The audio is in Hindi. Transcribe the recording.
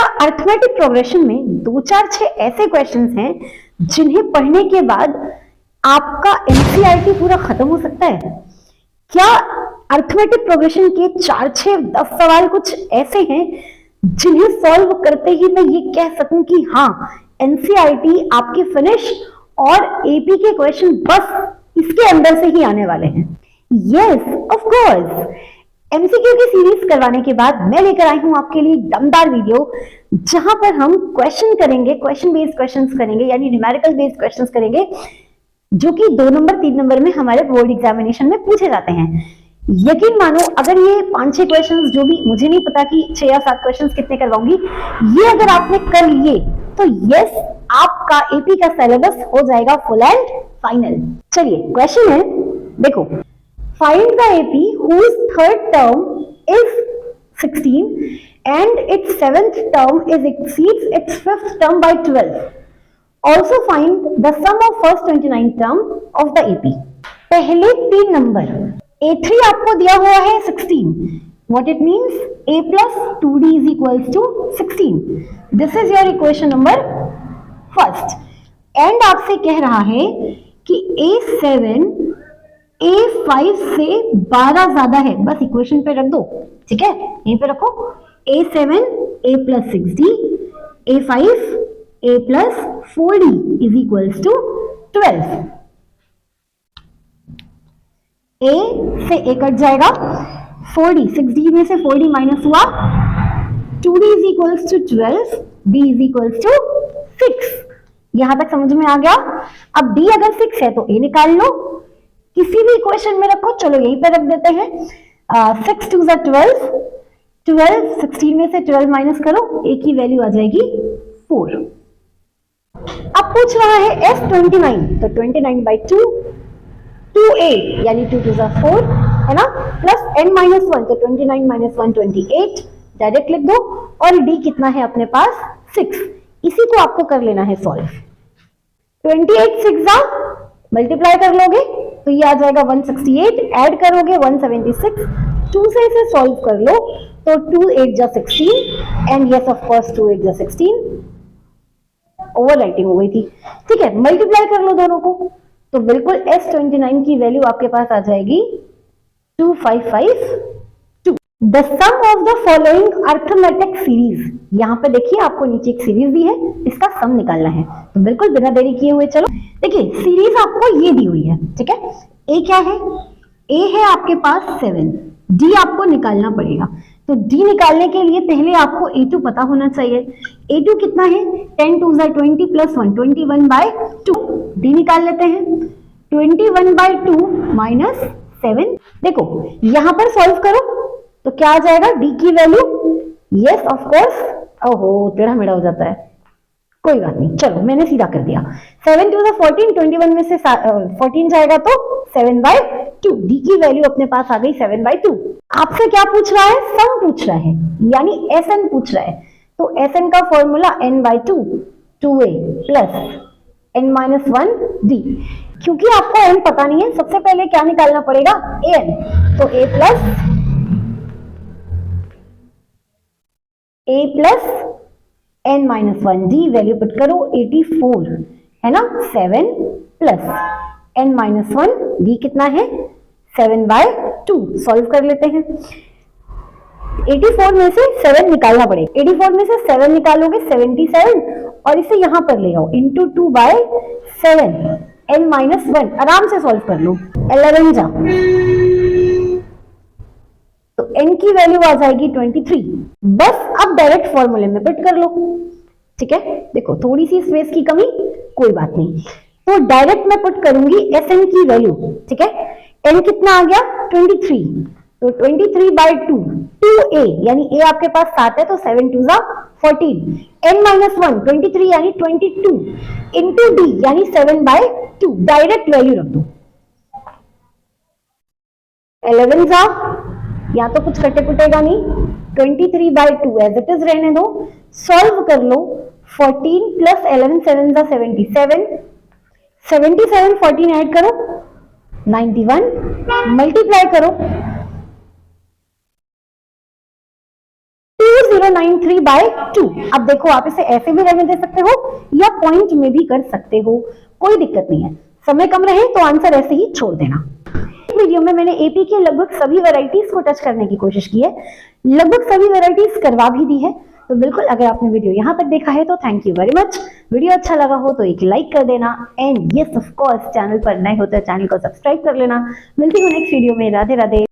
क्या अर्थमेटिक प्रोग्रेशन में 2 4 6 ऐसे क्वेश्चंस हैं जिन्हें पढ़ने के बाद आपका एनसीईआरटी पूरा खत्म हो सकता है? क्या अर्थमेटिक प्रोग्रेशन के 4 6 10 सवाल कुछ ऐसे हैं जिन्हें सॉल्व करते ही मैं ये कह सकूं कि हाँ, एनसीईआरटी आपकी फिनिश और एपी के क्वेश्चन बस इसके अंदर से ही आने वाले हैं? Yes, of course. एमसीक्यू की सीरीज करवाने के बाद मैं लेकर आई हूं आपके लिए दमदार वीडियो, जहां पर हम क्वेश्चन करेंगे, क्वेश्चन बेस्ड क्वेश्चंस करेंगे, यानी न्यूमेरिकल बेस्ड क्वेश्चंस करेंगे, जो कि 2 नंबर 3 नंबर में हमारे बोर्ड एग्जामिनेशन में पूछे जाते हैं। यकीन मानो, अगर ये 5-6 क्वेश्चंस, जो भी मुझे नहीं पता कि 6 या 7 क्वेश्चंस कितने करवाऊंगी, ये अगर आपने कर लिए तो यस, आपका एपी का सिलेबस हो जाएगा फुल एंड फाइनल। चलिए, क्वेश्चन है, देखो, find the AP whose third term is 16 and its 7th term exceeds its 5th term by 12. Also find the sum of first 29 term of the AP. पहले 3 नंबर, A3 आपको दिया हुआ है 16. What it means? A plus 2D is equals to 16. This is your equation number first. And आपसे कह रहा है कि A7 A5 से 12 ज्यादा है, बस इक्वेशन पे रख दो, ठीक है, यहीं पे रखो। A7 A plus 6D, A5 A plus 4D is equals to 12. A से A कट जाएगा, 4D, 6D में से 4D माइनस हुआ, 2D is equals to 12, D is equals to 6। यहां तक समझ में आ गया? अब D अगर 6 है तो A निकाल लो, किसी भी इक्वेशन में रखो, चलो यहीं पे रख देते हैं। 6 2 12, 12 16 में से 12 माइनस करो, a की वैल्यू आ जाएगी 4। अब पूछ रहा है S29, तो 29/2, 2a यानी 2 2 4 है ना, प्लस n-1, तो 29 - 1 28, डायरेक्ट लिख दो। और d कितना है अपने पास? 6। इसी को आपको कर लेना है सॉल्व। 28 6 मल्टीप्लाई कर लोगे तो ये आ जाएगा 168, ऐड करोगे 176, 2 से इसे सॉल्व कर लो तो 2 8 जा 16 एंड यस ऑफ कोर्स 2 8 जा 16, ओवरराइटिंग हो गई थी, ठीक है। मल्टीप्लाई कर लो दोनों को तो बिल्कुल S29 की वैल्यू आपके पास आ जाएगी 2552। The sum of the following arithmetic series, यहाँ पे देखिए आपको नीचे एक सीरीज दी है, इसका सम निकालना है, तो बिल्कुल बिना देरी किए हुए चलो। देखिए, सीरीज आपको ये दी हुई है, ठीक है। ए क्या है? ए है आपके पास 7, डी आपको निकालना पड़ेगा, तो डी निकालने के लिए पहले आपको A2 पता होना चाहिए। A2 कितना है? 10 2 20 प्लस 1 21/2। डी निकाल लेते हैं, 21/2 माइनस 7। देखो यहां पर सॉल्व करो तो क्या आ जाएगा? डी की वैल्यू, यस ऑफ कोर्स, ओहो टेढ़ा मेढ़ा हो जाता है, कोई बात नहीं, चलो मैंने सीधा कर दिया। 7 2 14, 21 में से 14 जाएगा तो 7/2। डी की वैल्यू अपने पास आ गई 7/2। आपसे क्या पूछ रहा है? सम पूछ रहा है, यानी एसएन पूछ रहा है, तो एसएन का formula n/2 2a plus n-1 d। क्योंकि आपको n पता नहीं है, सबसे पहले क्या निकालना पड़ेगा? an, तो a plus n-1 d, value put करो 84 है ना, 7 प्लस n-1 d कितना है? 7/2। सॉल्व कर लेते हैं। 84 में से 7 निकालना पड़ेगा, 84 में से 7 निकालोगे 77, और इसे यहां पर ले आओ इंटू 2/7, n-1, आराम से सॉल्व कर लो, 11 जा, तो n की वैल्यू आ जाएगी 23। बस अब डायरेक्ट फॉर्मूले में पुट कर लो, ठीक है। देखो थोड़ी सी स्पेस की कमी, कोई बात नहीं, तो डायरेक्ट मैं पुट करूंगी Sn की वैल्यू, ठीक है। n कितना आ गया? 23, तो 23/2, 2a यानी a आपके पास 7 है तो 7 2 14, n-1 23 यानी 22 इंटू d यानी 7/2, डायरेक्ट वैल्यू रख दो। 11 जा, या तो कुछ कटे कुटेगा नहीं, 23/2 एज इट इज रहने दो, सॉल्व कर लो। 14 प्लस 11 7 जा 77, 77 14 ऐड करो 91, मल्टीप्लाई करो 3093/2। अब देखो, आप इसे ऐसे भी रहने दे सकते हो या पॉइंट में भी कर सकते हो, कोई दिक्कत नहीं है। समय कम रहे तो आंसर ऐसे ही छोड़ देना। वीडियो में मैंने एपी के लगभग सभी वैरायटीज को टच करने की कोशिश की है, लगभग सभी वैरायटीज करवा भी दी है। तो बिल्कुल, अगर आपने वीडियो यहाँ तक देखा है तो thank you very much. Video अच्छा लगा हो तो एक लाइक कर देना, and yes of course, channel पर नए हो तो चैनल को सब्सक्राइब कर लेना। मिलती हूँ नेक्स्ट वीडियो में। राधे राधे।